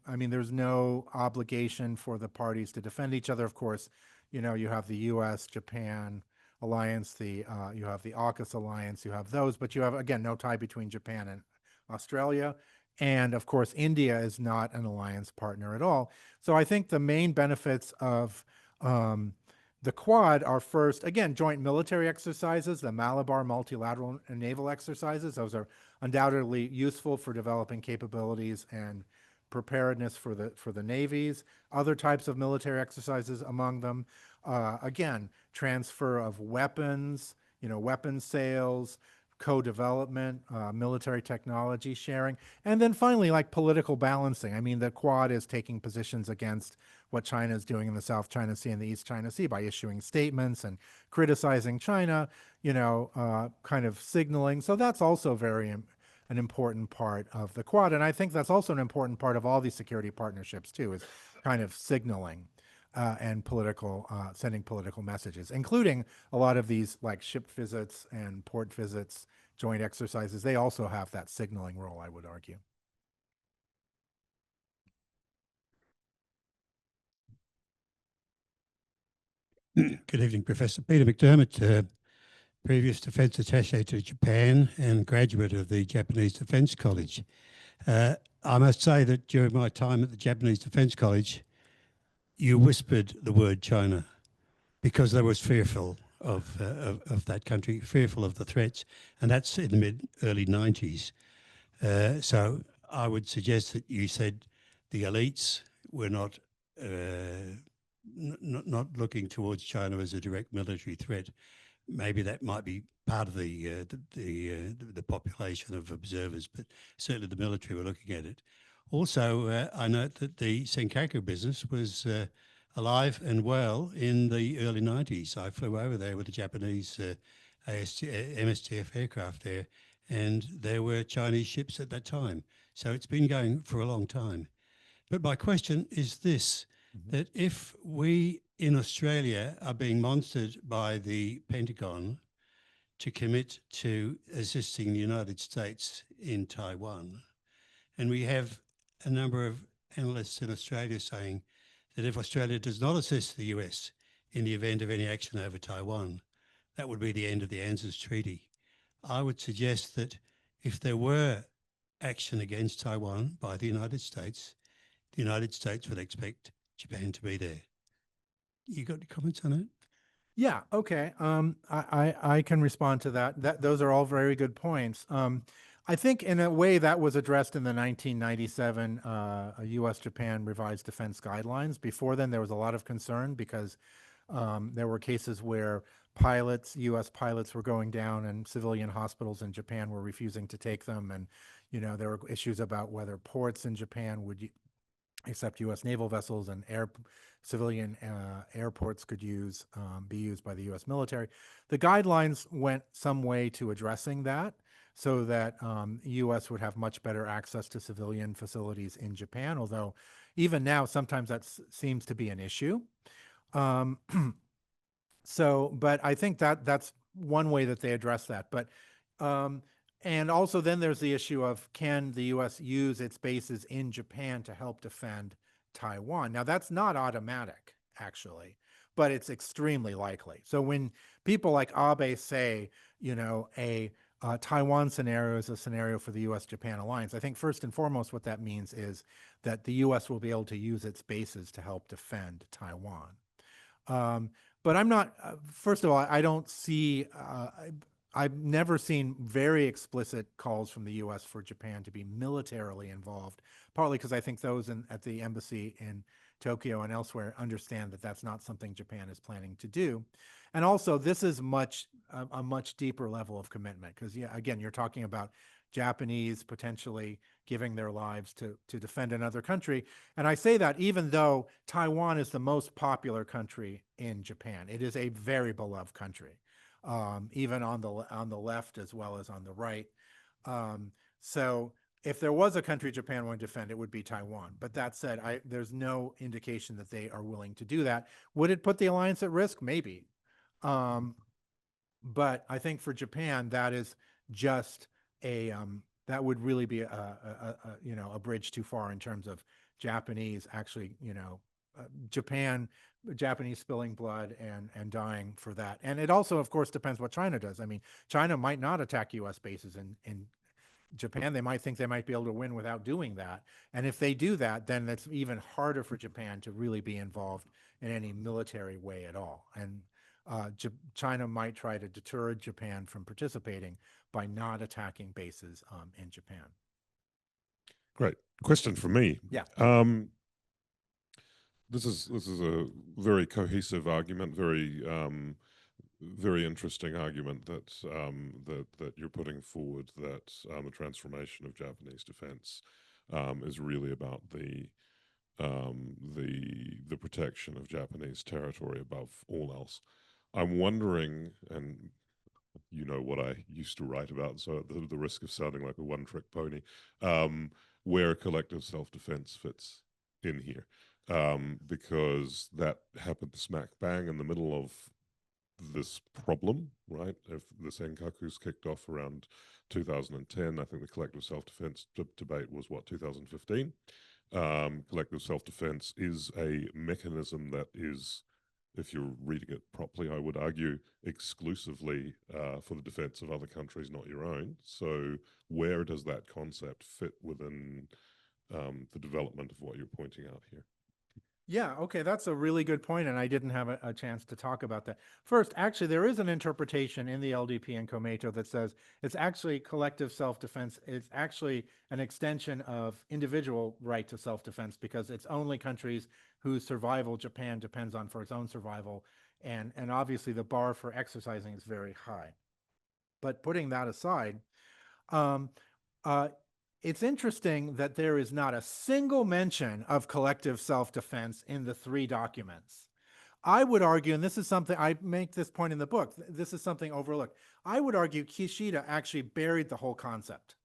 there's no obligation for the parties to defend each other. Of course, you have the US, Japan alliance, you have the AUKUS alliance, you have those, but you have, again, no tie between Japan and Australia. And of course, India is not an alliance partner at all. So I think the main benefits of the Quad are, first, again, joint military exercises, the Malabar multilateral naval exercises. Those are undoubtedly useful for developing capabilities and preparedness for the navies, other types of military exercises among them. Again, transfer of weapons, weapons sales, co-development, military technology sharing, and then finally, like political balancing. I mean, the Quad is taking positions against what China is doing in the South China Sea and the East China Sea by issuing statements and criticizing China, kind of signaling. So that's also an important part of the Quad. And I think that's also an important part of all these security partnerships too, is kind of signaling and sending political messages, including a lot of these like ship visits and port visits, joint exercises. They also have that signaling role, I would argue. Good evening, Professor Peter McDermott, previous Defence Attaché to Japan and graduate of the Japanese Defence College. I must say that during my time at the Japanese Defence College, you whispered the word China because they was fearful of that country, fearful of the threats, and that's in the early 90s. So I would suggest that you said the elites were not looking towards China as a direct military threat. Maybe that might be part of the population of observers, but certainly the military were looking at it. Also, I note that the Senkaku business was alive and well in the early 90s. I flew over there with the Japanese MSTF aircraft there, and there were Chinese ships at that time. So it's been going for a long time. But my question is this, that if we in Australia are being monstered by the Pentagon to commit to assisting the United States in Taiwan, and we have a number of analysts in Australia saying that if Australia does not assist the US in the event of any action over Taiwan, that would be the end of the ANZUS Treaty. I would suggest that if there were action against Taiwan by the United States would expect Japan to be there. You got any comments on it? Yeah, okay. I can respond to that. Those are all very good points. I think in a way that was addressed in the 1997 U.S.-Japan revised defense guidelines. Before then, there was a lot of concern because there were cases where U.S. pilots were going down and civilian hospitals in Japan were refusing to take them. And, there were issues about whether ports in Japan would accept U.S. naval vessels and civilian airports could be used by the U.S. military. The guidelines went some way to addressing that so that U.S. would have much better access to civilian facilities in Japan, although even now sometimes that seems to be an issue. But I think that's one way that they address that. But and also then there's the issue of, can the U.S. use its bases in Japan to help defend Taiwan? Now, that's not automatic, actually, but it's extremely likely. So when people like Abe say, a Taiwan scenario is a scenario for the U.S.-Japan alliance, I think first and foremost what that means is that the U.S. will be able to use its bases to help defend Taiwan. But I'm not, first of all, I don't see, I've never seen very explicit calls from the U.S. for Japan to be militarily involved, partly because I think those at the embassy in Tokyo and elsewhere understand that that's not something Japan is planning to do. And also, this is a much deeper level of commitment because, again, you're talking about Japanese potentially giving their lives to defend another country. And I say that even though Taiwan is the most popular country in Japan. It is a very beloved country. Even on the left as well as on the right. So if there was a country Japan wanted to defend, it would be Taiwan. But that said, there's no indication that they are willing to do that. Would it put the alliance at risk? Maybe. But I think for Japan, that is just that would really be a bridge too far in terms of Japanese actually, Japanese spilling blood and dying for that. And it also, of course, depends what China does. I mean, China might not attack U.S. bases in Japan. They might think they might be able to win without doing that. And if they do that, then it's even harder for Japan to really be involved in any military way at all. And China might try to deter Japan from participating by not attacking bases in Japan. Great question for me. Yeah. This is a very cohesive argument, very interesting argument that that you're putting forward, that the transformation of Japanese defense is really about the protection of Japanese territory above all else. I'm wondering, and you know what I used to write about, so at the risk of sounding like a one-trick pony, where collective self-defense fits in here, because that happened smack bang in the middle of this problem, right? If the Senkaku's kicked off around 2010, I think the collective self-defense debate was what, 2015? Collective self-defense is a mechanism that is, if you're reading it properly, I would argue exclusively for the defense of other countries, not your own. So where does that concept fit within the development of what you're pointing out here? Yeah, okay, that's a really good point, and I didn't have a chance to talk about that. First, actually, there is an interpretation in the LDP and COMATO that says it's actually collective self-defense. It's actually an extension of individual right to self-defense, because it's only countries whose survival Japan depends on for its own survival, and obviously the bar for exercising is very high. But putting that aside, it's interesting that there is not a single mention of collective self-defense in the three documents. I would argue, and this is something, I make this point in the book, this is something overlooked. I would argue Kishida actually buried the whole concept.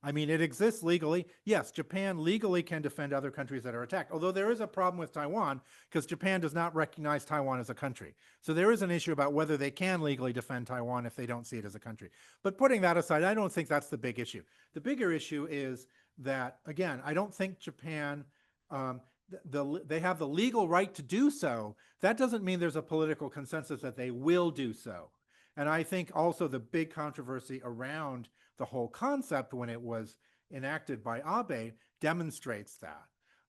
I mean, it exists legally. Yes, Japan legally can defend other countries that are attacked, although there is a problem with Taiwan because Japan does not recognize Taiwan as a country. So there is an issue about whether they can legally defend Taiwan if they don't see it as a country. But putting that aside, I don't think that's the big issue. The bigger issue is that, again, I don't think Japan, they have the legal right to do so. That doesn't mean there's a political consensus that they will do so. And I think also the big controversy around the whole concept when it was enacted by Abe demonstrates that.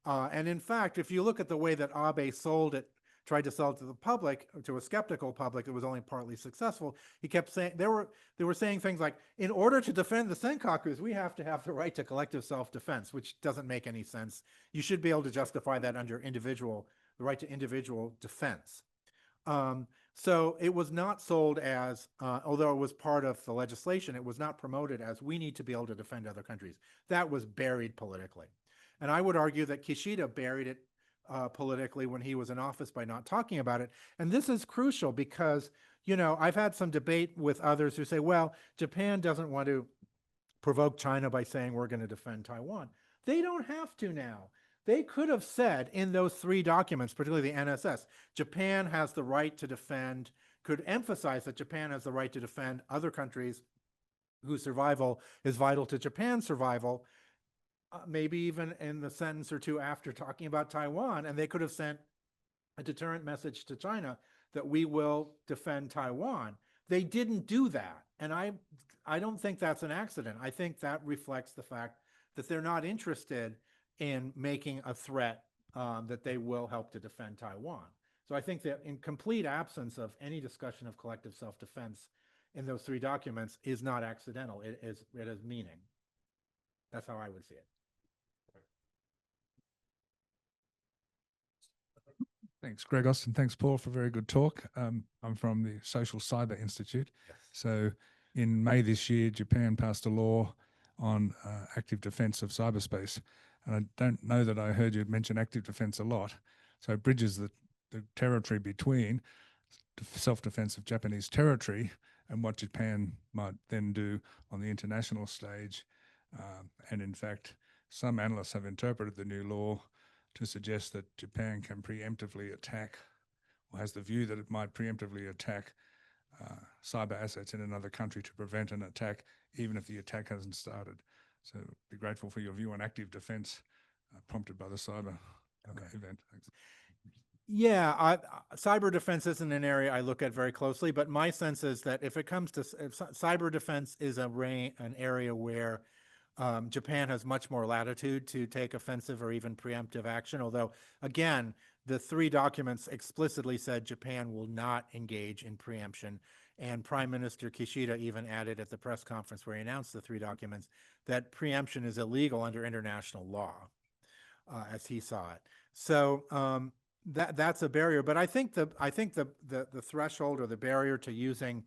And in fact, if you look at the way that Abe sold it, tried to sell it to the public, to a skeptical public, it was only partly successful. He kept saying, they were saying things like, in order to defend the Senkakus, we have to have the right to collective self-defense, which doesn't make any sense. You should be able to justify that under the right to individual defense. So it was not sold as, although it was part of the legislation, it was not promoted as we need to be able to defend other countries. That was buried politically. And I would argue that Kishida buried it politically when he was in office by not talking about it. And this is crucial because, you know, I've had some debate with others who say, well, Japan doesn't want to provoke China by saying we're going to defend Taiwan. They don't have to now. They could have said in those three documents, particularly the NSS, Japan has the right to defend, could emphasize that Japan has the right to defend other countries whose survival is vital to Japan's survival, maybe even in the sentence or two after talking about Taiwan, and they could have sent a deterrent message to China that we will defend Taiwan. They didn't do that, and I don't think that's an accident. I think that reflects the fact that they're not interested in making a threat that they will help to defend Taiwan. So I think that in complete absence of any discussion of collective self-defense in those three documents is not accidental. It has meaning. That's how I would see it. Thanks, Gregos, and thanks, Paul, for a very good talk. I'm from the Social Cyber Institute. Yes. So in May this year, Japan passed a law on active defense of cyberspace. And I don't know that I heard you mention active defense a lot. So it bridges the territory between self-defense of Japanese territory and what Japan might then do on the international stage. And in fact, some analysts have interpreted the new law to suggest that Japan can preemptively attack, or has the view that it might preemptively attack cyber assets in another country to prevent an attack, even if the attack hasn't started. So be grateful for your view on active defense prompted by the cyber event. Thanks. Yeah, cyber defense isn't an area I look at very closely, but my sense is that if it comes to cyber defense is an area where Japan has much more latitude to take offensive or even preemptive action. Although, again, the three documents explicitly said Japan will not engage in preemption. And Prime Minister Kishida even added at the press conference where he announced the three documents that preemption is illegal under international law, as he saw it. So that's a barrier. But I think the threshold or the barrier to using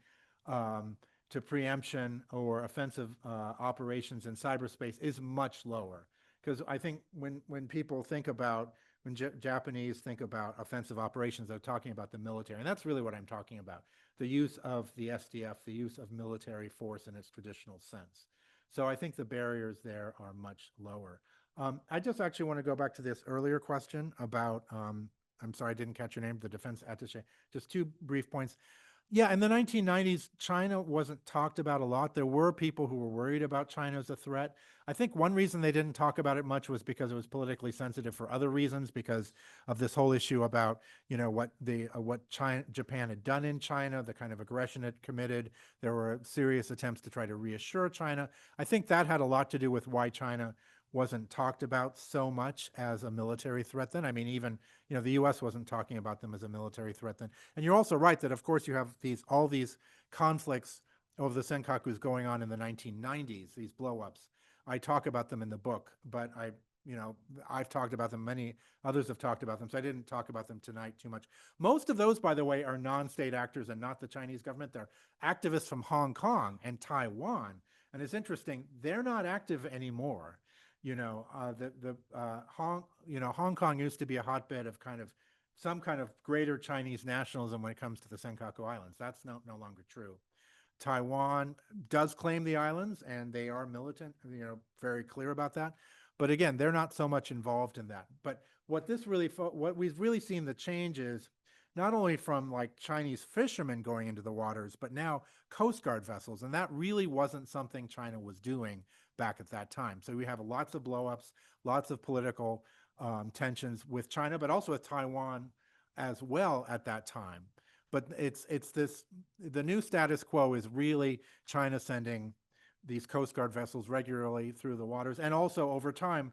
to preemption or offensive operations in cyberspace is much lower. Because I think when people think about, when Japanese think about offensive operations, they're talking about the military. And that's really what I'm talking about. The use of the SDF, the use of military force in its traditional sense. So I think the barriers there are much lower. I just actually want to go back to this earlier question about, I'm sorry, I didn't catch your name, the defense attaché. Just two brief points. Yeah, in the 1990s, China wasn't talked about a lot. There were people who were worried about China as a threat. I think one reason they didn't talk about it much was because it was politically sensitive for other reasons, because of this whole issue about, you know, what Japan had done in China, the kind of aggression it committed. There were serious attempts to try to reassure China. I think that had a lot to do with why China wasn't talked about so much as a military threat then. I mean, even, you know, the US wasn't talking about them as a military threat then. And you're also right that, of course, you have all these conflicts over the Senkakus going on in the 1990s, these blow-ups. I talk about them in the book, but I've talked about them, many others have talked about them, so I didn't talk about them tonight too much. Most of those, by the way, are non-state actors and not the Chinese government. They're activists from Hong Kong and Taiwan. And it's interesting, they're not active anymore. Hong Kong used to be a hotbed of some kind of greater Chinese nationalism when it comes to the Senkaku Islands. That's no longer true. Taiwan does claim the islands, and they are militant, very clear about that. But again, they're not so much involved in that. But what we've really seen the change is not only from like Chinese fishermen going into the waters, but now Coast Guard vessels. And that really wasn't something China was doing back at that time. So we have lots of blowups, lots of political tensions with China, but also with Taiwan as well at that time. But the new status quo is really China sending these Coast Guard vessels regularly through the waters, and also over time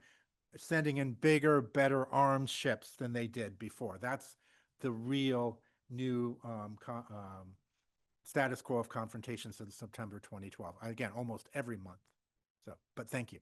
sending in bigger, better armed ships than they did before. That's the real new status quo of confrontation since September 2012. Again, almost every month. So, but thank you.